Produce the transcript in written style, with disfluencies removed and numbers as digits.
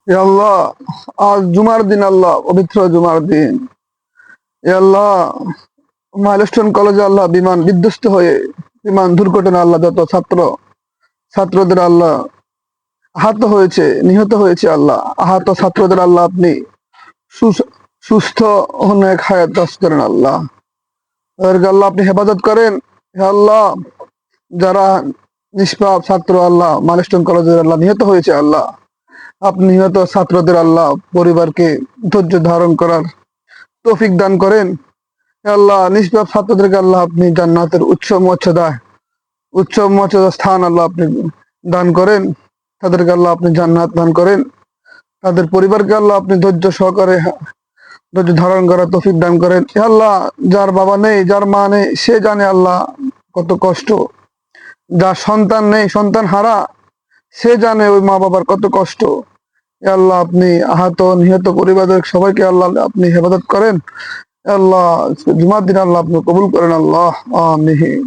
এ আল্লাহ, আজ জুমার দিন আল্লাহ, পবিত্র জুমার দিন। এ আল্লাহ, মাইলস্টোন কলেজে আল্লাহ বিমান বিধ্বস্ত হয়ে বিমান দুর্ঘটনা আল্লাহ যত ছাত্রদের আল্লাহ আহত হয়েছে, নিহত হয়েছে আল্লাহ, আহত ছাত্রদের আল্লাহ আপনি সুস্থ অনেক হায়াত দাস করেন আল্লাহ। তাদেরকে আল্লাহ আপনি হেফাজত করেন। হে আল্লাহ, যারা নিষ্পাপ ছাত্র আল্লাহ মাইলস্টোন কলেজের আল্লাহ নিহত হয়েছে আল্লাহ, আপনি নিহত ছাত্রদের আল্লাহ পরিবারকে ধৈর্য ধারণ করার তৌফিক দান করেন। হে আল্লাহ, নিষ্পাপ ছাত্রদেরকে আল্লাহ আপনি জান্নাতের উচ্চ মর্যাদা স্থান আল্লাহ আপনি দান করেন। তাদেরকে আল্লাহ আপনি জান্নাত দান করেন। তাদের পরিবারকে আল্লাহ আপনি ধৈর্য ধারণ করার তৌফিক দান করেন। হে আল্লাহ, যার বাবা নেই, যার মা নেই, সে জানে আল্লাহ কত কষ্ট। যার সন্তান নেই, সন্তান হারা, সে জানে ওই মা বাবার কত কষ্ট। হে আল্লাহ, আপনি আহত নিহত পরিবারের সবাইকে আল্লাহ আপনি হেফাজত করেন। হে আল্লাহ, জুমার দিন আল্লাহ আপনি কবুল করেন আল্লাহ, আমিন।